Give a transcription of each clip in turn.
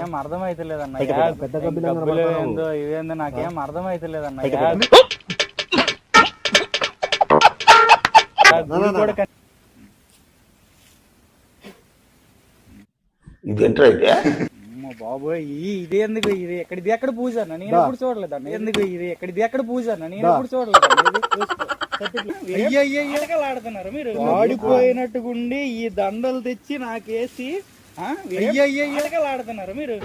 ఏం అర్థమైతలేదన్న ఏందో ఇదేందో నాకేం అర్థమైతలేదన్న ఇదేంట్రా అయితే బాబోయ్ ఇది ఎందుకు ఇది ఎక్కడ పూజ అన్న నేను ఎప్పుడు చూడలేదన్న ఎందుకు ఇది ఎక్కడ పూజ అన్న నేను ఎప్పుడు చూడలేదు ఆడుతున్నారు మీరు వాడిపోయినట్టుగుండి ఈ దండలు తెచ్చి నాకేసి ఆడుతున్నారు మీరు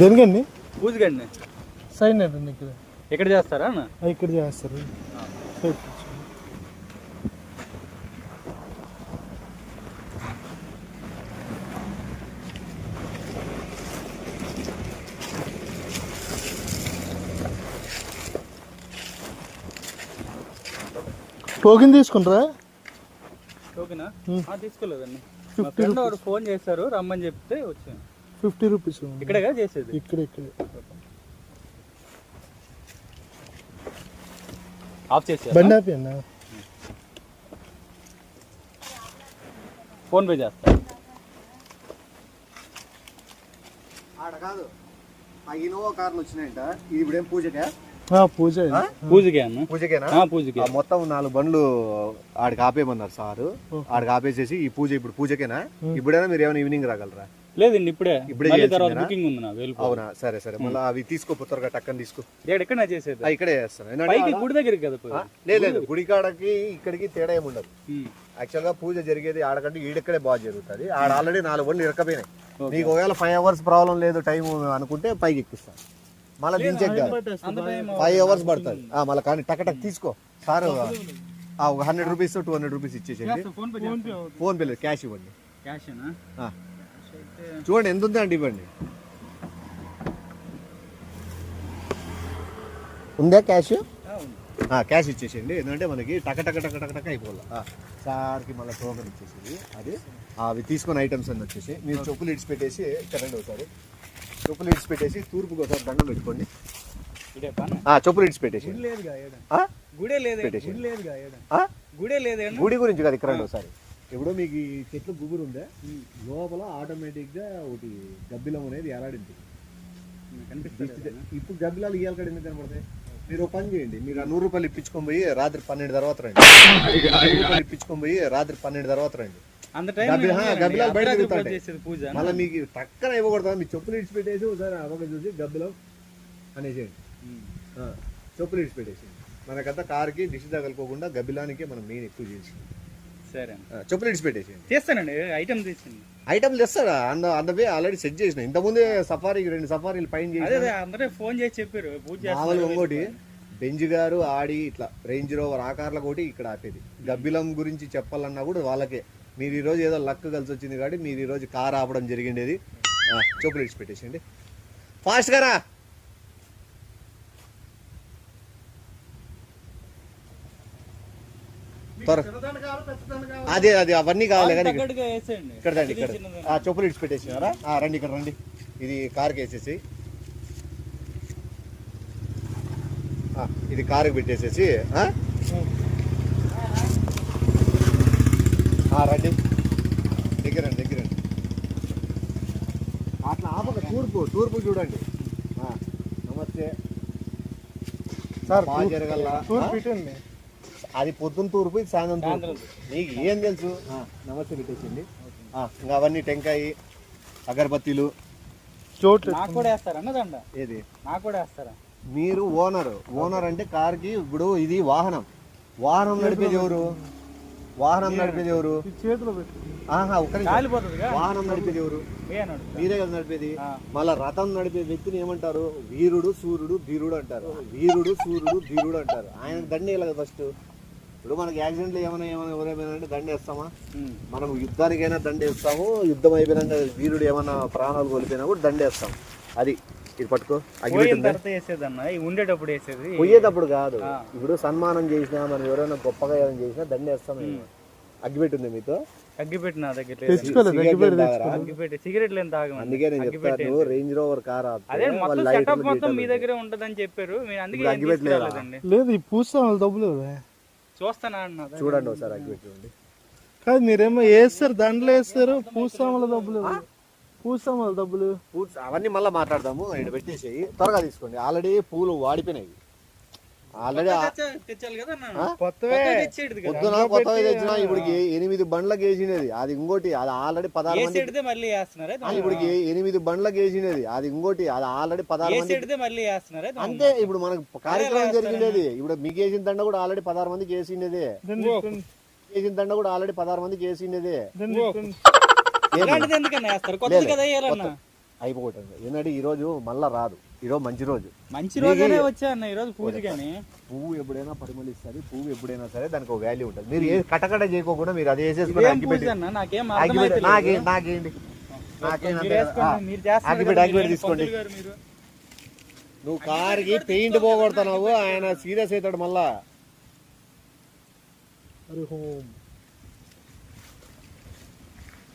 దేనికండి పూజకండి సైన్ అయిపోయింది ఇక్కడ ఎక్కడ చేస్తారా అన్న ఇక్కడ చేస్తారు టోకెన్ తీసుకుంటారా టోకెనా తీసుకోలేదండి మా ఫ్రెండ్ వాడు ఫోన్ చేశారు రమ్మని చెప్తే వచ్చాను 50 రూపీస్ ఇక్కడే చేసేది ఇక్కడే ఆఫ్ చేసి బండి ఆపి అన్న ఫోన్ పే చేస్తా ఆడ కాదు ఆ ఇన్నోవా కార్లు వచ్చినాయంట ఇది ఇప్పుడేం పూజకే పూజకేనా పూజకే మొత్తం 4 బండ్లు ఆడికి ఆపేయమన్నారు సారు ఆడికి ఆపేసేసి ఈ పూజ ఇప్పుడు పూజకేనా ఇప్పుడైనా మీరు ఏమైనా ఈవినింగ్ రాగలరా లేదండి ఇప్పుడే బుకింగ్ ఉంది నా అవునా సరే మళ్ళీ అవి తీసుకోపోతారు టక్కని తీసుకో ఎక్కడ చేసేది ఇక్కడే చేస్తాను గుడి దగ్గరికి కదా లేదు గుడి కాడకి ఇక్కడికి తేడా ఏమి ఉండదు యాక్చువల్ గా పూజ జరిగేది ఆడకంటే ఈడక్కడే బాగా జరుగుతుంది ఆడ ఆల్రెడీ 4 బండ్లు ఇరకపోయినాయి నీకు ఒకవేళ 5 అవర్స్ ప్రాబ్లం లేదు టైం అనుకుంటే పైకి ఎక్కిస్తాను మళ్ళీ దించే 5 అవర్స్ పడుతుంది మళ్ళీ కానీ టక్ తీసుకో సార్ ఒక 100 రూపీస్ 200 రూపీస్ ఇచ్చేసేయండి ఫోన్ పే లేదు క్యాష్ ఇవ్వండి చూడండి ఎంత ఉంది అంటే ఇవ్వండి ఉందా క్యాష్ క్యాష్ ఇచ్చేసేయండి ఎందుకంటే మనకి టక అయిపోవాలి సార్కి మళ్ళీ టోకెన్ ఇచ్చేసేది అది అవి తీసుకున్న ఐటమ్స్ అన్నీ వచ్చేసి మీరు చెప్పులు ఇడిచిపెట్టేసి కరెంట్ ఒకసారి చెప్పులు ఇడిచిపెట్టేసి తూర్పుకి ఒకసారి దండం పెట్టుకోండి చెప్పులు ఇడిచిపెట్టేసి గుడి గురించి కాదు ఇక్కడ ఒకసారి ఇప్పుడు మీకు ఈ చెట్లు గుబురు ఉందా లోపల ఆటోమేటిక్గా ఒకటి గబ్బిలం అనేది ఎలాడింది ఇప్పుడు గబ్బిలాలు ఇయ్యాలి కాడ ఎందుకు కనబడతాయి మీరు ఒక పని చేయండి మీరు 100 రూపాయలు ఇప్పించుకొని పోయి రాత్రి 12 తర్వాత రండి గబ్బిలాలు బయట తిరుగుతాయి మళ్ళీ మీకు పక్కన ఇవ్వకూడదు మీ చెప్పులు ఇడిచిపెట్టేసి ఒకసారి అవక చూసి గబ్బిలం అనేసేయండి చెప్పులు ఇడిచిపెట్టేసి మనకంతా కార్కి దిష్టి తగలుకోకుండా గబ్బిలానికి మనం మెయిన్ ఎక్కువ చేసి సరే చెప్పులు ఇడిచిపెట్టేసి చేస్తానండి ఐటమ్ తెస్తాడా అందవే ఆల్రెడీ సెట్ చేసిన ఇంతకుముందే సఫారీకి 2 సఫారీలు పైన చేసి ఫోన్ చేసి చెప్పారు ఇంకోటి బెంజ్ గారు ఆడి ఇట్లా రేంజ్ రోవర్ ఆకార్ల కోటి ఇక్కడ ఆపేది గబ్బిలం గురించి చెప్పాలన్నా కూడా వాళ్ళకే మీరు ఈరోజు ఏదో లక్ కలిసి వచ్చింది కాబట్టి మీరు ఈరోజు కార్ ఆపడం జరిగిండేది చెప్పులు ఇడిచిపెట్టేసండి ఫాస్ట్ గారా అదే అవన్నీ కావాలి కానీ ఇక్కడ రండి ఇక్కడ చెప్పులు ఇడిచిపెట్టేసినారా రండి ఇక్కడ రండి ఇది కార్కి వేసేసి ఇది కారుకి పెట్టేసేసి రండి దగ్గరండి అట్లా ఆపక తూర్పు చూడండి నమస్తే సార్ బాగా జరగల అది పొద్దున్న తూర్పు ఇది సాయంత్రం తూర్పు నీకు ఏం తెలుసు నమస్తే పెట్టేసింది ఇంకా అవన్నీ టెంకాయ అగరబత్తీలు ఏది మీరు ఓనర్ అంటే కార్కి ఇప్పుడు ఇది వాహనం నడిపేది ఎవరు వాహనం నడిపేది ఎవరు వాహనం నడిపేది ఎవరు మీరే కదా నడిపేది మళ్ళా రథం నడిపే వ్యక్తిని ఏమంటారు వీరుడు సూర్యుడు ధీరుడు అంటారు ఆయన దండే కదా ఫస్ట్ ఇప్పుడు మనకి యాక్సిడెంట్లు ఏమైనా ఎవరైనా దండేస్తామా మనం యుద్ధానికైనా దండేస్తాము యుద్ధం అయిపోయినాక వీరుడు ఏమైనా ప్రాణాలు కోల్పోయినా కూడా దండేస్తాం అది ఇది పట్టుకో ఉండేటప్పుడు వేసేది పోయేటప్పుడు కాదు ఇప్పుడు సన్మానం చేసినా మనం ఎవరైనా గొప్పగా ఏమైనా చేసినా దండేస్తాం అగ్గిపెట్టి ఉంది మీతో అగ్గిపెట్టి నా దగ్గర లేదు. తెచ్చుకోలేదు అగ్గిపెట్టి తెచ్చుకోలేదు. అగ్గిపెట్టి సిగరెట్లు ఏం తాగమండి. అందుకే నేను చెప్తాను రేంజ్ రోవర్ కార్ అదే మొత్తం సెటప్ మొత్తం మీ దగ్గరే ఉంటదని చెప్పారు. మీరు అందుకే ఏం తీసుకురాలేదండి. లేదు ఈ పూస్తాం వాళ్ళ డబ్బులు చూస్తానా అన్న చూడండి ఒకసారి అగ్గిపెట్టి చూడండి. కాదు మీరేమో వేస్తారు దండలు వేస్తారు పూస్తాం వాళ్ళ డబ్బులు పూస్తాం వాళ్ళ డబ్బులు అవన్నీ మళ్ళీ మాట్లాడదాము. ఇక్కడ పెట్టేసేయి త్వరగా తీసుకోండి. ఆల్రెడీ పూలు వాడిపోయినాయి. ఆల్రెడీ తెచ్చాలి కదా అన్న. కొత్తవే తెచ్చేది కదా. పొద్దున కొత్తగా తెచ్చినా ఇప్పుడు 8 బండ్లకు వేసినది. అది ఇంకోటి అది ఆల్రెడీ 16 మంది. వేసేడితే మళ్ళీ వేస్తున్నారా? ఇప్పుడు 8 బండ్లకు వేసినది. అది ఇంకోటి అది ఆల్రెడీ 16 మంది. వేసేడితే మళ్ళీ వేస్తున్నారా? అంతే ఇప్పుడు మనకు కార్యక్రమం జరిగినది. ఇప్పుడు మీకు వేసిన దండ కూడా ఆల్రెడీ 16 మందికి వేసిండేది. వేసిన దండ కూడా ఆల్రెడీ 16 మందికి వేసిండేది. ఇలాంటిది ఎందుకన్నా వేస్తారు? కొత్తది కదా వేయాలన్నా. అయిపోతుంది. ఏంటంటే ఈ రోజు మళ్ళా రాదు. ఈరోజు మంచి రోజు. మంచి రోజునే వచ్చా అన్న ఈ రోజు పూజ. కానీ పువ్వు ఎప్పుడైనా పరిమళిస్తుంది. పువ్వు ఎప్పుడైనా సరే దానికి ఒక వాల్యూ ఉంటుంది. మీరు ఏ కటకట చేయకోకుండా మీరు అది వేసేసుకుని అగ్గిపెట్టి నాకేం నాకేంటి అగ్గిపెట్టి తీసుకోండి. నువ్వు కార్కి పెయింట్ పోగొడుతున్నావు. ఆయన సీరియస్ అవుతాడు మళ్ళా.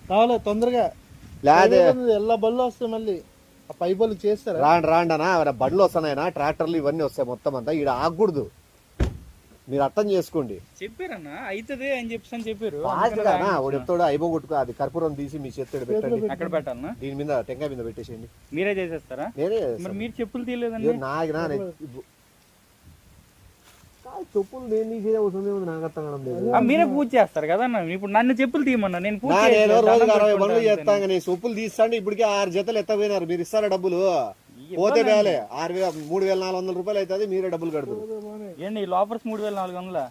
కావాలి తొందరగా లేదా ఎలా బళ్ళు వస్తాయి మళ్ళీ ఆ పైపులు చేస్తారా? రాండనా బండ్లు వస్తున్నాయనా ట్రాక్టర్లు ఇవన్నీ వస్తాయి మొత్తం అంతా. ఇక్కడ ఆగకూడదు. మీరు అర్థం చేసుకోండి. చెప్పారన్నా అవుతుంది అని చెప్పారు. వాడు చెప్తాడు అయిపోగొట్టుకో. అది కర్పూరం తీసి మీ చేతుడు పెట్టండి. అక్కడ పెట్టాలన్నా దీని మీద టెంకాయ మీద పెట్టేసేయండి. మీరే చేసేస్తారా? నేనే మరి మీరు చెప్పులు తీయలేదండి. చెప్పులు నేను తీసే అవసరం ఏముంది నాకు అర్థం కావడం లేదు. మీరే పూజ చేస్తారు కదా అన్న. ఇప్పుడు నన్ను చెప్పులు తీయమన్నా నేను పూజ నేను రోజు 60 బండ్లు చేస్తాను. నేను చెప్పులు తీస్తాను. ఇప్పటికే 6 జతలు ఎత్తపోయినారు. మీరు ఇస్తారా డబ్బులు? పోతే వేలే 3,400 రూపాయలు అవుతుంది. మీరే డబ్బులు కడతారు. ఏంటి ఈ లోపర్స్ 3,400?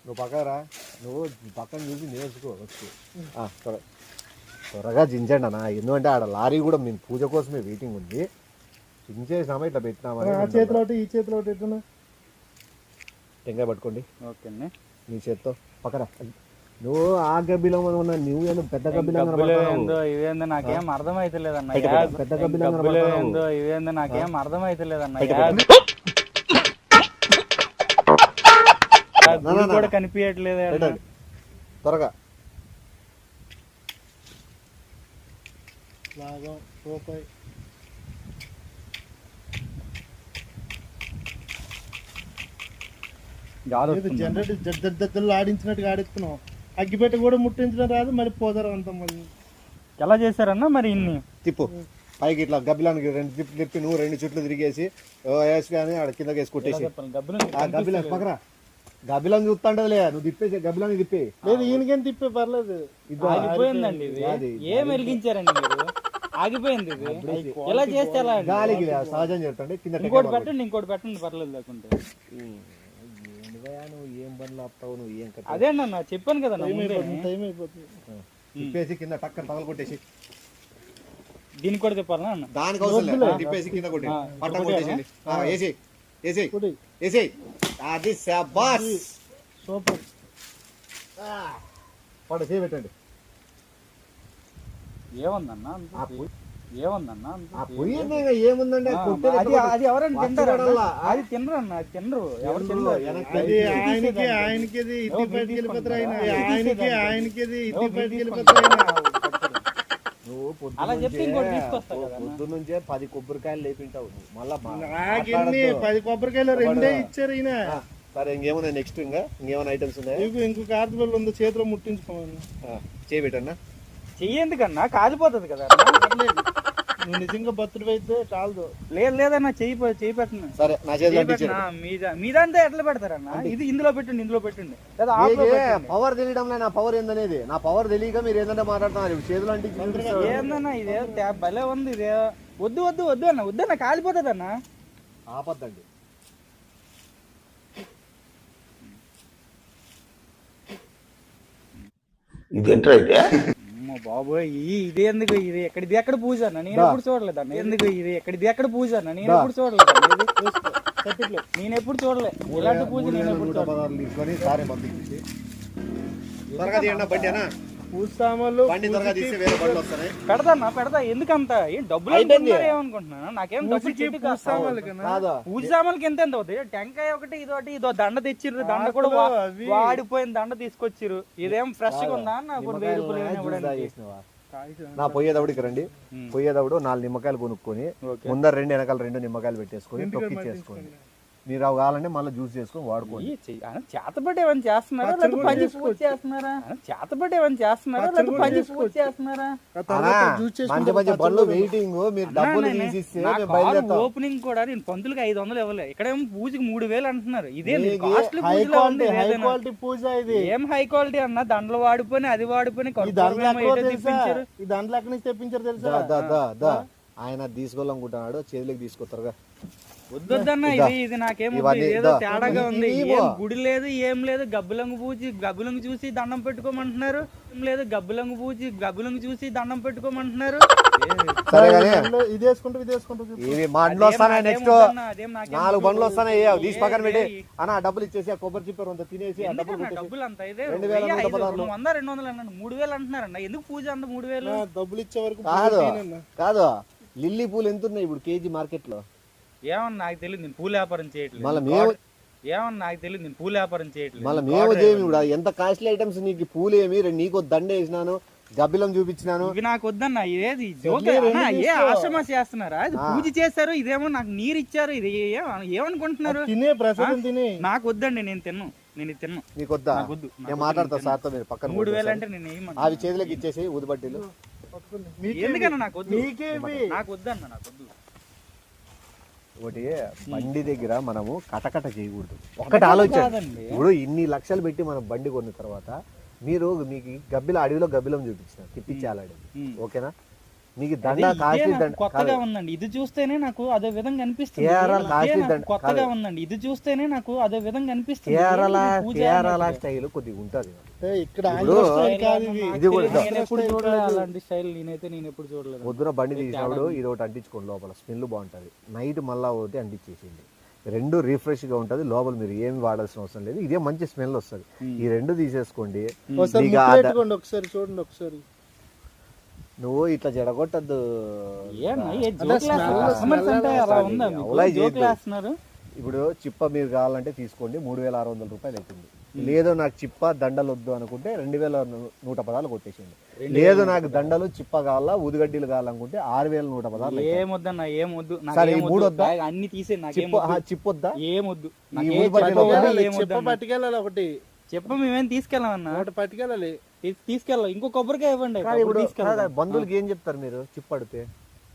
నువ్వు పక్కరా. నువ్వు పక్కన చూసి నేర్చుకో వచ్చు. త్వరగా జించండి అన్న. ఎందుకంటే ఆడ లారీ కూడా మేము పూజ కోసమే వెయిటింగ్ ఉంది. చించేసినామా ఇట్లా పెట్టినామా. ఆ చేతిలో ఈ చేతిలో ఎట్లా టెంకాయ పట్టుకోండి. ఓకే నీ చేత్తో పక్కన. నువ్వు ఆ గబ్బిలం ఉన్నా నువ్వు ఏదో పెద్ద గబ్బిలం ఇవేందో నాకేం అర్థమైతలేదన్న. పెద్ద గబ్బిలం ఇవేందో నాకేం అర్థమైతలేదన్న. కూడా కనిపించట్లేదు. త్వరగా రూపాయి జనరేటర్ జడ్డలు ఆడించినట్టుగా ఆడిస్తున్నావు. అగ్గిపెట్ట కూడా ముట్టించడం రాదు. మరి పోతారు అంతా మళ్ళీ ఎలా చేశారన్నా మరి ఇన్ని తిప్పు పైకి ఇట్లా గబ్బిలానికి 2 చుట్లు తిప్పి నువ్వు 2 చుట్లు తిరిగేసి వేసుకొని ఆడ కిందకి వేసి కొట్టేసి గబ్బిలం పక్కరా. గబ్బిలం చూస్తాంటదిలే. నువ్వు తిప్పేసి గబ్బిలాన్ని తిప్పి. లేదు ఈయనకేం తిప్పే పర్లేదు. ఆగిపోయిందండి. ఇది ఏం వెలిగించారండి మీరు? ఆగిపోయింది. ఇది ఎలా చేస్తే ఎలా? గాలికి సహజం చెప్తాండి. కింద ఇంకోటి పెట్టండి పర్లేదు లేకుంటే. నువ్వు ఏం బండ్లు ఆపుతావు? నువ్వు ఏం కట్ట? అదేనన్నా చెప్పాను కదా టైం అయిపోతుంది. తిప్పేసి కింద టక్కన పగలు కొట్టేసి దీనికి కూడా చెప్పాలన్నా అన్న. దానికి అవసరం లేదు. తిప్పేసి కింద కొట్టి పట్టం కొట్టేసి వేసి అది శాబాస్ సూపర్. పట్టు చేయబెట్టండి. ఏముందన్నా ఏముందన్నా ఏముందండి? అది ఎవరైనా తింటారు? అది తినరన్నా. తినరు. ఎవరు తినరు. ఆయనకి ఇట్టి బయటికి వెళ్ళిపోతారు. ఆయనకి ఇట్టి బయటికి వెళ్ళిపోతారు. అలా చెప్తే ఇంకోటి తీసుకొస్తా కదా. పొద్దు నుంచే 10 కొబ్బరికాయలు లేపింటావు. మళ్ళా 10 కొబ్బరికాయలు 2 ఇచ్చారు ఈయన. సరే ఇంకేమన్నా నెక్స్ట్ ఇంకేమైనా ఐటమ్స్ ఉన్నాయి? ఇంకొక ఆర్తిబల్ ఉంది. చేతిలో ముట్టించుకోమని చేయబెట్టన్నా. చెయ్యేందుకన్నా కాలిపోతుంది కదా. నువ్వు నిజంగా బర్త్డే అయితే చాలదు. లేదన్నా చెయ్యి పెట్టండి. సరే నా చేతిలో మీదంతా ఎట్లా పెడతారన్నా? ఇది ఇందులో పెట్టండి లేదా పవర్ తెలియడం. నా పవర్ ఏందనేది నా పవర్ తెలియక మీరు ఏంటంటే మాట్లాడుతున్నారు. చేతులు అంటే ఏందన్నా ఇదే భలే ఉంది. ఇదే వద్దు అన్న కాలిపోతుంది అన్న. ఆపద్దండి. ఇదేంట్రా ఇదే? బాబోయ్ ఇది ఎందుకు? ఇది ఎక్కడ పూజ అన్న? నేను ఎప్పుడు చూడలేదు అన్న. ఎందుకు ఇది ఎక్కడ పూజ అన్న? నేను ఎప్పుడు చూడలేదు. నేను ఎప్పుడు చూడలే ఇలాంటి పూజ. నేను ఎప్పుడు తీసుకొని సారే పంపించి త్వరగా తీయండి బండి అన్న. పూజ సామాన్లు బండి త్వరగా తీసి వేరే బండ్లు వస్తాయి. పెడతా ఎందుకంత ఏం డబ్బులు అనుకుంటున్నారు ఏమనుకుంటున్నాను నాకేం డబ్బులు చెట్టు పూజ సామాన్లు కన్నా కాదు పూజ సామాన్లకి ఎంత అవుతుంది టెంకాయ ఒకటి ఇదో దండ తెచ్చిర్రు దండ కూడా వాడిపోయిన దండ తీసుకొచ్చిర్రు ఇదేం ఫ్రెష్ గా ఉందా నాకు 1000 రూపాయలు ఇవ్వడానికి నా పోయేదవుడికి రండి. పోయేదవుడు 4 నిమ్మకాయలు కొనుక్కొని ముందర 2 వెనకాల 2 నిమ్మకాయలు పెట్టేసుకొని తొక్కిచ్చేసుకోండి. మీరు అవి కావాలంటే మళ్ళీ జ్యూస్ చేసుకొని వాడుకోండి. చేతబడి ఏమైనా చేస్తున్నారా లేకపోతే పని పూజ చేస్తున్నారా చేతబడి ఏమైనా చేస్తున్నారా లేకపోతే పని పూజ చేస్తున్నారా మంచి మంచి బండ్లు వెయిటింగ్ మీరు డబ్బులు తీసిస్తే బయలుదేరుతాం. ఓపెనింగ్ కూడా నేను పంతులకి 500 ఇవ్వలే ఇక్కడేమో పూజకి 3000 అంటున్నారు ఇదే హై క్వాలిటీ పూజ ఇది. ఏం హై క్వాలిటీ అన్న దండలు వాడిపోయి అది వాడిపోయి ఈ దండలు ఎక్కడి నుంచి తెప్పించారు తెలుసా? ఆయన తీసుకోవాలనుకుంటున్నాడు చేతులకి తీసుకొస్తారుగా. వద్దొద్దన్న ఇది నాకేమో ఏదో తేడాగా ఉంది. ఏం గుడి లేదు ఏం లేదు గబ్బులంగు చూసి దండం పెట్టుకోమంటున్నారు. ఏం లేదు గబ్బులంగు చూసి దండం పెట్టుకోమంటున్నారు. ఇది వేసుకుంటూ ఇవి బండ్లు వస్తాయి. నెక్స్ట్ 4 బండ్లు వస్తాయి. తీసి పక్కన పెట్టి అన్న డబ్బులు ఇచ్చేసి ఆ కొబ్బరి చిప్పర్ అంతా తినేసి డబ్బులు అంతా ఇదే 100 200 అన్నాడు 3000 అంటున్నారన్న. ఎందుకు పూజ అంత 3000? డబ్బులు ఇచ్చే వరకు కాదు. లిల్లీ పూలు ఎంత ఉన్నాయి ఇప్పుడు కేజీ మార్కెట్ లో? ఏమన్నా నాకు తెలియదు నేను పూల వ్యాపారం చేయట్లేదు. మళ్ళీ మేము మళ్ళీ మేము చేయము ఇప్పుడు ఎంత కాస్ట్లీ ఐటమ్స్. నీకు పూలు ఏమి నీకు దండ వేసినాను గబ్బిలం చూపించినాను. ఇవి నాకు వద్దన్నా. ఇదేది ఏ ఆశ్రమ చేస్తున్నారా? అది పూజ చేస్తారు ఇదేమో నాకు నీరు ఇచ్చారు. ఇది ఏమనుకుంటున్నారు? నాకు వద్దండి నేను తిన్ను. నీకు వద్దా? నేను మాట్లాడతా సార్తో. మీరు పక్కన 3000 అంటే నేను ఏమన్నా అవి చేతులకు ఇచ్చేసి ఊదిబట్టీలు ఎందుకన్నా నాకు వద్దు. నాకు వద్దన్న నాకు వద్దు. ఒకటి బండి దగ్గర మనము కటకట చేయకూడదు. ఒకటి ఆలోచన. ఇప్పుడు ఇన్ని లక్షలు పెట్టి మనం బండి కొన్న తర్వాత మీకు అడవిలో గబ్బిలం చూపించిన తిప్పించాలి. ఓకేనా? మీకు దండ కాస్ట్లీ దండ కొత్తగా ఉందండి. ఇది చూస్తేనే నాకు అదే విధంగా అనిపిస్తుంది. కొత్తగా ఉందండి. ఇది చూస్తేనే నాకు అదే విధంగా అనిపిస్తుంది. కేరళ స్టైల్ కొద్దిగా ఉంటది. ఇక్కడ పొద్దున బండి తీసినప్పుడు ఇది ఒకటి అంటించుకోండి. లోపల స్మెల్ బాగుంటది. నైట్ మళ్ళా ఒకటి అంటించేసింది. 2 రిఫ్రెష్ గా ఉంటది. లోపల మీరు ఏమి వాడాల్సిన అవసరం లేదు. ఇదే మంచి స్మెల్ వస్తుంది. ఈ 2 తీసేసుకోండి. ఒకసారి చూడండి. ఒకసారి నువ్వు ఇట్లా జడగొట్టద్దు. ఇప్పుడు చిప్ప మీరు కావాలంటే తీసుకోండి. 3600 రూపాయలు అవుతుంది. లేదు నాకు చిప్ప దండలు వద్దు అనుకుంటే 2110 కొట్టేసింది. లేదు నాకు దండలు చిప్ప కావాలా ఊదిగడ్డీలు కావాలనుకుంటే 6110. ఏమొద్దన్నా ఏమొద్దు. అన్ని తీసే చిప్పొద్దా? ఏమొద్దు. పట్టుకెళ్ళాలి. ఒకటి చెప్ప మేమేం తీసుకెళ్ళామన్నా. ఒకటి పట్టుకెళ్ళాలి. తీసుకెళ్ళాం. ఇంకో కొబ్బరికాయ ఇవ్వండి. బంధువులకి ఏం చెప్తారు మీరు?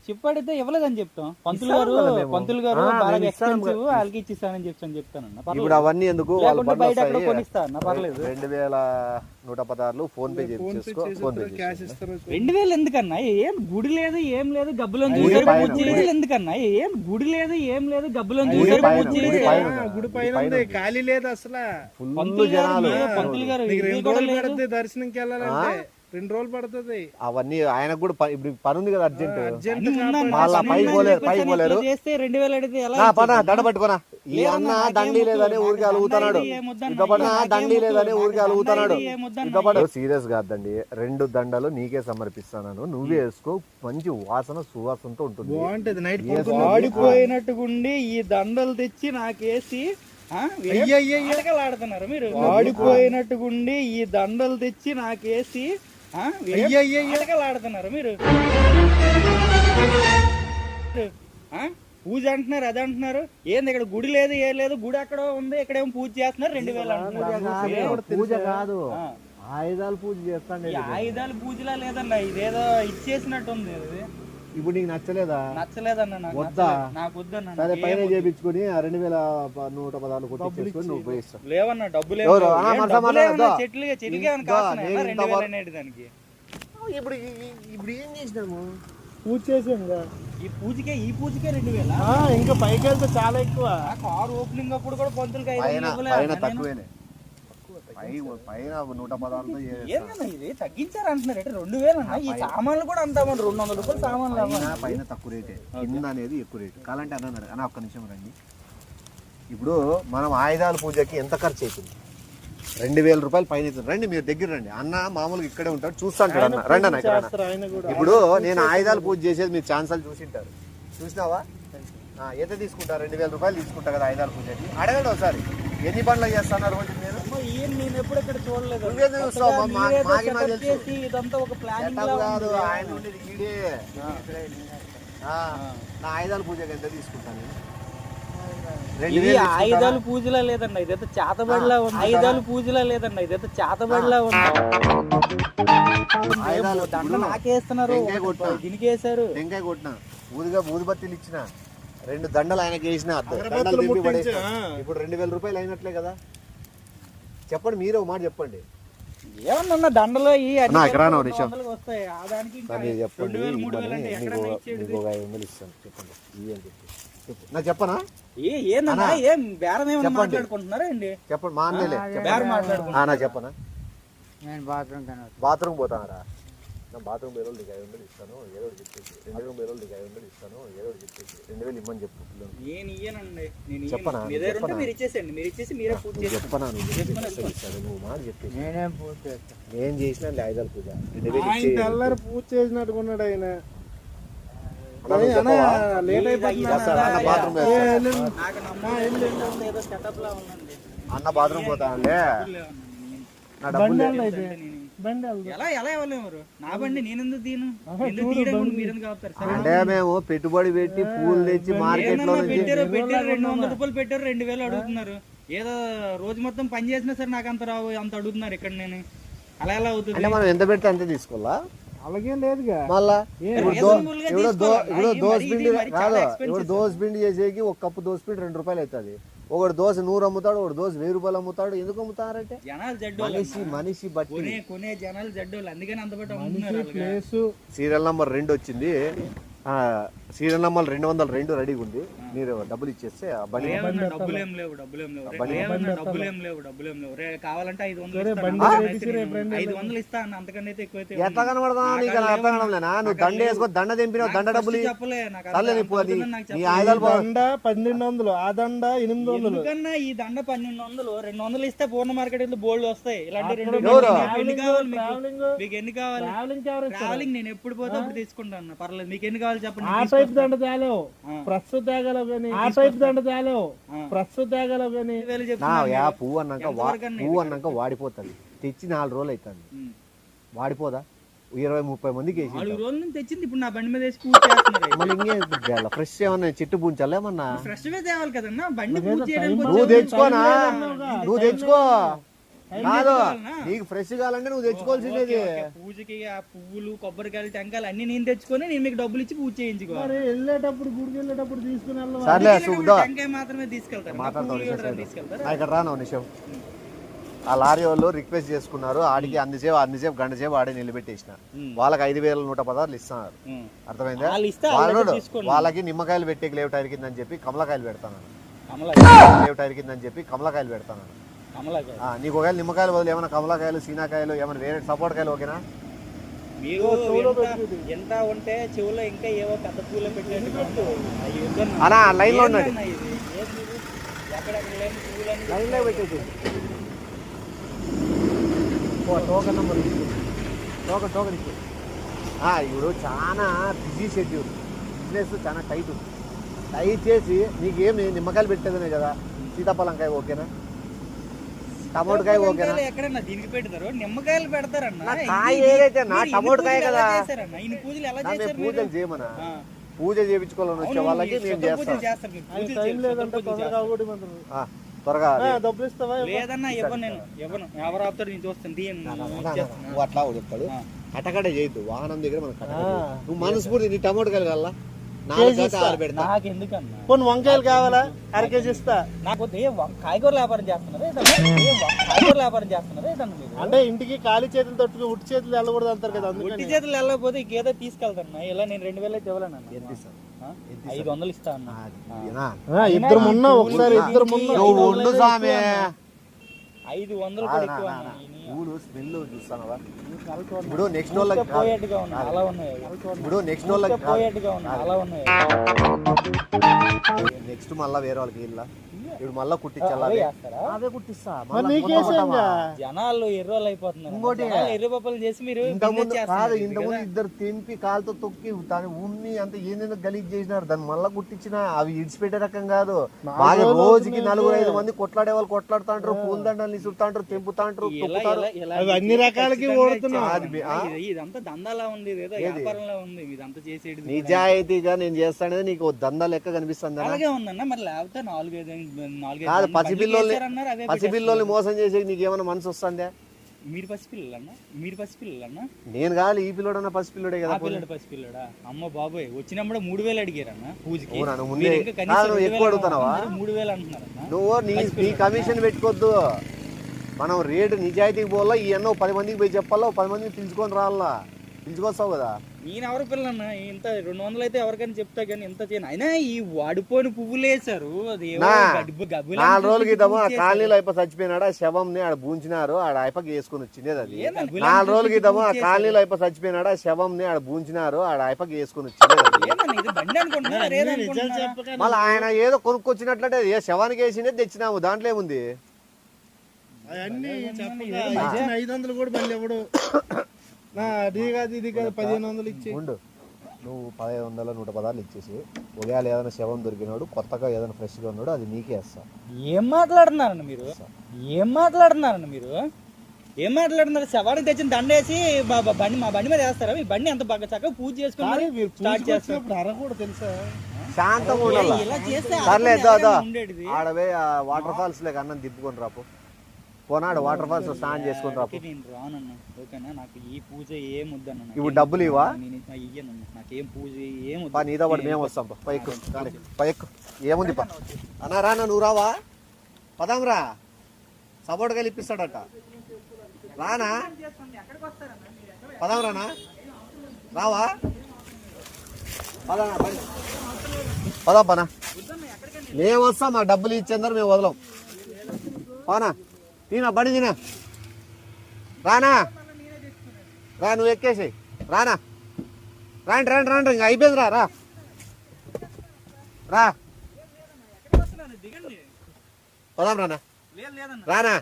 చిప్పడితే ఇవ్వలేదని చెప్తాం. పంతులు గారు బాగా ఎక్స్పెన్సివ్ వాళ్ళకి ఇచ్చిస్తానని చెప్తానన్నా. ఇప్పుడు అవన్నీ ఎందుకు? బయట ఎక్కడ కొనిస్తా అన్న పర్లేదు. 2116 ఫోన్ పే చేసుకో. 2000 ఎందుకన్నా? ఏం గుడి లేదు ఏం లేదు గబ్బులం చూసారు ఎందుకన్నా? ఏం గుడి లేదు ఏం లేదు గబ్బులం చూసారు. గుడి పైన ఖాళీ లేదు అసలు. పంతులు గారు దర్శనంకి వెళ్ళాలంటే 2 రోజులు పడుతుంది. అవన్నీ ఆయనకు కూడా ఇప్పుడు పని ఉంది కదా అర్జెంట్. దండ పట్టుకోనా ఈ అన్న దండి లేదని ఊరికి అలుగుతున్నాడు. దండి లేదని ఊరికి అలుగుతున్నాడు. సీరియస్ కాదండి. 2 దండలు నీకే సమర్పిస్తాను. నువ్వే వేసుకో. మంచి వాసన సువాసనతో ఉంటుంది. వాడిపోయినట్టుగుండి ఈ దండలు తెచ్చి నాకేసి ఆడుతున్నారు మీరు. వాడిపోయినట్టుగుండి ఈ దండలు తెచ్చి నాకేసి ఆడుతున్నారు మీరు. పూజ అంటున్నారు అది అంటున్నారు. ఏంది ఇక్కడ గుడి లేదు ఏ లేదు. గుడి ఎక్కడో ఉంది. ఇక్కడేమో పూజ చేస్తున్నారు. 2000 అంటున్నారు. పూజ కాదు ఆయుధాలు పూజ చేస్తాను. ఆయుధాలు పూజలా లేదన్నా. ఇదేదో ఇచ్చేసినట్టు ఉంది. ఇప్పుడు నీకు నచ్చలేదన్నా. వద్దా? నాకు వద్దన్నా. సరే పైన చేయించుకుని 2114 కొట్టించుకొని నువ్వు పోయిస్తావు. లేవన్నా డబ్బులు చెట్లుగా దానికి. ఇప్పుడు ఏం చేసినాము? పూజ చేసాము. ఈ పూజకే 2000. ఇంకా పైకి వెళ్తే చాలా ఎక్కువ. కారు ఓపెనింగ్ అప్పుడు కూడా పంతులకి తక్కువేనే. పైన 116 ఇది తగ్గించారు అంటున్నారు. 2000 అన్న. ఈ సామాన్లు కూడా అంత 200 రూపాయలు సామాన్లు. పైన తక్కువ రేటే, కింద అనేది ఎక్కువ రేటు. కావాలంటే అన్న ఒక్క నిమిషం రండి. ఇప్పుడు మనం ఆయుధాల పూజకి ఎంత ఖర్చు అవుతుంది? 2,000 రూపాయలు పైన అవుతుంది. రండి మీరు దగ్గర రండి. అన్న మామూలుగా ఇక్కడే ఉంటాడు, చూస్తా ఉంటాడు అన్న. రండి అన్న ఇక్కడ. ఆయన కూడా ఇప్పుడు నేను ఆయుధాలు పూజ చేసేది మీరు ఛాన్సాలు చూసింటారు, చూసినావా? ఎంత తీసుకుంటారు? 2,000 రూపాయలు తీసుకుంటా కదా ఆయుధాలు పూజకి. అడగండి ఒకసారి, ఎన్ని బండ్లు చేస్తున్నారు రోజు మీరు? నేను ఎప్పుడు ఇక్కడ చూడలేదు. నువ్వేదో చూస్తావు, మాకి మాకు తెలుసు. ఇదంతా ఒక ప్లానింగ్ కాదు, ఆయన ఉండేది ఈడే. నా ఆయుధాల పూజకి ఎంత తీసుకుంటాను? ఇది ఆయుధాలు పూజలా లేదండి, ఇదైతే చేతబడిలా ఉంది. ఆయుధాలు పూజలా లేదండి, ఇదైతే చేతబడిలా ఉంది. దండ నాకేస్తున్నారు, దీనికి వేసారు. టెంకాయ కొట్టిన, ఊదిబత్తీలు ఇచ్చిన, 2 దండలు ఆయనకి వేసిన. ఇప్పుడు 2,000 రూపాయలు అయినట్లే కదా. చెప్పండి, మీరే ఒక మాట చెప్పండి. ఏమన్నా దండలో వస్తాయి చెప్పండి. మీకు 500 ఇస్తాను చెప్పండి. నాకు చెప్పనా? ఏం బేరం ఏమన్నా మాట్లాడుకుంటున్నారా అండి? చెప్పండి, మా అన్నలే నాకు చెప్పనా? నేను బాత్రూమ్ పోతానరా? నా బాత్రూమ్ బేరోలు నీకు 500 ఇస్తాను, ఏదో చెప్పేసి 2,000 బేరోలు నీకు 500 ఇస్తాను, ఏదో చెప్పేసి 2,000 ఇమ్మని చెప్పు. నేను ఇయ్యనండి. చెప్పనా? మీరు ఇచ్చేసండి, మీరు ఇచ్చేసి మీరే పూజ చెప్పనా? నువ్వు మాట చెప్పేసి నేనేం పూజ చేస్తాను. నేను చేసిన ఆయుధాల పూజ 2,000 పూజ చేసినట్టుకున్నాడు ఆయన. అన్న బాత్రూమ్ పోతా అండి. నా అంటే మేము పెట్టుబడి పెట్టి పూలు తెచ్చి మార్కెట్ లో పెట్టారు 200 రూపాయలు పెట్టారు, 2,000 అడుగుతున్నారు. ఏదో రోజు మొత్తం పని చేసినా సరే నాకు అంత రావు, అంత అడుగుతున్నారు ఇక్కడ. నేను అలా ఎలా అవుతుంది? అంటే మనం ఎంత పెడితే అంతే తీసుకోవాలా? అలాగే లేదుగా. మళ్ళా ఇప్పుడు దోశ పిండి చేసేకి ఒక కప్పు దోశ పిండి 2 రూపాయలు అవుతుంది. ఒకటి దోశ 100 అమ్ముతాడు, ఒకటి దోశ 1000 రూపాయలు అమ్ముతాడు. ఎందుకు అమ్ముతారంటే మనిషి బట్టి కొనే జనాలు జడ్డోళ్ళు, అందుకని అంత బట్టి అమ్ముతున్నారు. సీరియల్ నంబర్ 2 వచ్చింది. సీరియల్ నంబర్ 202 రెడీగా ఉంది. మీరు డబ్బులు ఇచ్చేస్తే డబ్బులేం లేవు. కావాలంటే 500 ఇస్తా అన్న, అంతకన్నా అయితే ఎక్కువైతే ఎట్లా కనబడదా? నీకు అర్థం కావడంలేనా? నువ్వు దండ వేసుకో, దండ తెంపినావు, దండ డబ్బులు చెప్పలే. నీ ఆయుధాలు దండ 1,200, ఆ దండ 800 కన్నా ఈ దండ 1,200, 200 ఇస్తే పూర్ణ మార్కెట్ బోల్డ్ వస్తాయి. ఇలాంటి మీకు ఎన్ని కావాలి? ట్రావెలింగ్ నేను ఎప్పుడు పోతే అప్పుడు తీసుకుంటాను, పర్లేదు. మీకు ఎన్ని కావాలి చెప్పండి. ఆ టైప్ దండ చాలు, ప్రస్తుత తేగలో కానీ. ఆ టైప్ దండ చాలు, ప్రస్తుత తేగలో కానీ. పువ్వు అన్నాక వాడిపోతుంది. తెచ్చి 4 రోజులు అవుతుంది, వాడిపోదా? 20-30 మందికి 4 రోజుల నుంచి తెచ్చింది. ఇప్పుడు నా బండి మీద వేసి పూజ చేస్తున్నారు. మళ్ళీ ఇంకేం ఫ్రెష్ ఏమన్నా చెట్టు పూంచాలి ఏమన్నా? ఫ్రెష్ తేవాలి కదన్నా, బండి పూజ చేయడానికి. నువ్వు తెచ్చుకోనా? నువ్వు తెచ్చుకో. కాదు, నీకు ఫ్రెష్ కావాలంటే నువ్వు తెచ్చుకోవాల్సిందేది. పూజకి ఆ పువ్వులు, కొబ్బరికాయలు, టెంకాయలు అన్ని నేను తెచ్చుకొని నేను మీకు డబ్బులు ఇచ్చి పూజ చేయించుకోవాలి. వెళ్ళేటప్పుడు గుడికి వెళ్ళేటప్పుడు తీసుకుని టెంకాయ మాత్రమే తీసుకెళ్తారు. ఇక్కడ రాను నిమిషం. ఆ లారీ వాళ్ళు రిక్వెస్ట్ చేసుకున్నారు, ఆడికి అందిసేపు గంట సేపు ఆడే నిలబెట్టేసిన. వాళ్ళకి 5,116 ఇస్తున్నారు. అర్థమైందా? వాళ్ళకి నిమ్మకాయలు పెట్టేకి లేవు టైర్ కిందని చెప్పి కమలకాయలు పెడతాను. లేవు టైర్ కిందని చెప్పి కమలకాయలు పెడతాను. నీకు ఒకవేళ నిమ్మకాయలు బదులు ఏమైనా కమలకాయలు, సీనాకాయలు, ఏమైనా వేరే సపోర్ట్ కాయలు ఓకేనా? మీరు ఎంత ఉంటే చెవులో ఇంకా ఏవో పెద్ద పూలు పెట్టేట్టు అలా లైన్ లో ఉన్నాడు. లైన్ లో పెట్టేసి టోకన్ నెంబర్ టోకన్ ఇచ్చి. ఇప్పుడు చాలా బిజీ షెడ్యూల్, బిజినెస్ చాలా టైట్ ఉంది. టైట్ చేసి నీకేమి నిమ్మకాయలు పెట్టేదనే కదా. సీతాఫలంకాయ ఓకేనా? టమోటకాయ ఓకేనా? ఎక్కడన్నా దీనికి పెడతారు, నిమ్మకాయలు పెడతారన్న. టమోటకాయ కదా. పూజలు చేయమన్నా, పూజ చేయించుకోవాలని వచ్చే వాళ్ళకి మేము చేస్తాం. త్వరగా డబ్బులు ఇస్తావా? లేదన్నా ఇవ్వను, నేను ఇవ్వను. ఎవరు ఆపుతారు నేను చూస్తాను. అట్లా చెప్తాడు. కటకట చేయొద్దు వాహనం దగ్గర. నువ్వు మనస్ఫూర్తి నీ టమోటకాయలు కల్లా కొన్ని వంకాయలు కావాలా? అరకేజీ ఇస్తా. నాకు కాయగూరలు వ్యాపారం చేస్తున్నారు అంటే ఇంటికి ఖాళీ చేతులు తట్టుకు ఉట్టి చేతులు వెళ్ళకూడదు అంటారు కదా. ఉట్టి చేతులు వెళ్ళకపోతే ఇంకేదో తీసుకెళ్తాను. ఇలా నేను 2,000 అయితే ఇవ్వలేను. 500 ఇస్తా అన్న. ఇద్దరు మున్నా ఒకసారి, ఇద్దరు మున్నా 500 పూలు స్మెల్ చూస్తానవా? ఇప్పుడు నెక్స్ట్ వాళ్ళకి పోయేట్టుగా ఉన్నాయి, అలా ఉన్నాయి. ఇప్పుడు నెక్స్ట్ వాళ్ళకి పోయేట్టుగా ఉన్నాయి, అలా ఉన్నాయి. నెక్స్ట్ మళ్ళా వేరే వాళ్ళకి ఇల్లా ఇప్పుడు మళ్ళా కుట్టించాలి అవే కుట్టిస్తా జనాలు ఎర్రోళ్ళు అయిపోతున్నారు. ఇంకోటి ఎర్ర పప్పులు చేసి మీరు ఇంతకుముందు ఇద్దరు తెంపి కాలుతో తొక్కి దాని ఉన్ని అంత ఏందేదో గలీజ్ చేసినారు, దాన్ని మళ్ళా కుట్టించిన అవి ఇడిచిపెట్టే రకం కాదు. బాగా రోజుకి 4-5 మంది కొట్లాడే వాళ్ళు కొట్లాడుతాంటారు, పూల దండలు ఇసురుతాంటారు, తెంపుతాంటారు, అన్ని రకాలకి ఇదంతా దందాలా ఉంది, ఏదో వ్యాపారంలా ఉంది ఇదంతా చేసేది. నిజాయితీగా నేను చేస్తానేది నీకు దందా లెక్క కనిపిస్తుంది. అలాగే ఉందన్న, మరి లేకపోతే 4-5 కాదు పసిపిల్లల్ని మోసం చేసే నీకేమైనా మనసు వస్తుందా? మీరు పసిపిల్లలన్నా నేను కాదు, ఈ పిల్లడన్నా పసిపిల్లడే కదా. పసిపిల్లడా? అమ్మ బాబోయ్, వచ్చినప్పుడు 3000 అడిగారన్న పూజకి. ఎక్కువ అడుగుతున్నావా? 3000 అంటున్నారన్న. నువ్వు నీ కమిషన్ పెట్టుకోవద్దు, మనం రేటు నిజాయితీకి పోవాలా. ఈ అన్న 10 మందికి పోయి చెప్పాలా, 10 మందికి పిలుచుకొని రావాలా, పిలుచుకొస్తావు కదా. నేను ఎవరి పిల్లన్న, ఇంత 200 అయితే ఎవరికైనా చెప్తా కానీ ఇంత చేయను. అయినా ఈ వాడిపోయిన పువ్వులు వేసారు, అది 4 రోజుల క్రితం ఆ కాలనీలో అయిపో చచ్చిపోయినాడు, ఆ శవంని ఆడ బూంచినారు, ఆడ అయిపకి వేసుకొని వచ్చిండేది. అది 4 రోజుల క్రితం ఆ కాలనీలో అయిపో చచ్చిపోయినాడు, ఆ శవంని ఆడ బూంచినారు, ఆడ అయిపకి వేసుకొని వచ్చిండేది. మళ్ళీ ఆయన ఏదో కొనుక్కొచ్చినట్లంటే ఏ శవానికి వేసిందే తెచ్చినాము, దాంట్లో ఏముంది? అవన్నీ 500 కూడా మళ్ళీ ఎవడు అది కాదు ఇది కాదు 1500 ఇచ్చి ఉండు. నువ్వు 1500 110 ఇచ్చేసి ఉదయాలు ఏదైనా శవం దొరికినాడు, కొత్తగా ఏదైనా ఫ్రెష్గా ఉన్నాడు, అది నీకే వేస్తా. ఏం మాట్లాడుతున్నారన్న మీరు? శవానికి తెచ్చిన దండేసి మా బండి మీద వేస్తారా? మీ బండి ఎంత బాగా చక్కగా పూజ చేసుకున్నారు. అరగూడ తెలుసా, శాంతంగా ఉండాలి. ఇలా చేస్తే ఆడవే వాటర్ ఫాల్స్ లేక అన్నం తిప్పుకొని రాపు, పోనాడు వాటర్ ఫాల్స్ స్నానం చేసుకుని రాపు. నేను రానన్నా, ఓకేనా? నాకు ఈ పూజ ఏం వద్దన్న. ఇప్పుడు డబ్బులు ఇవా? ఇయ్యనన్నా, నాకేం పూజ ఏం వద్దు. నీతో పాటు మేము వస్తాం, పైకు ఏముంది పా అన్నా. రానా, నువ్వు రావా? పదాంరా, సపోర్ట్ కలిపిస్తాడట. రానా, పదాం రానా, రావా? పదా పనా, మేము వస్తాం, మా డబ్బులు ఇచ్చేందరూ మేము వదలం. పానా తినా, బండి తినా, రానా రా, నువ్వు ఎక్కేసి రానా, రండి ఇంకా అయిపోయింది. రా పదాం రానా, రానా.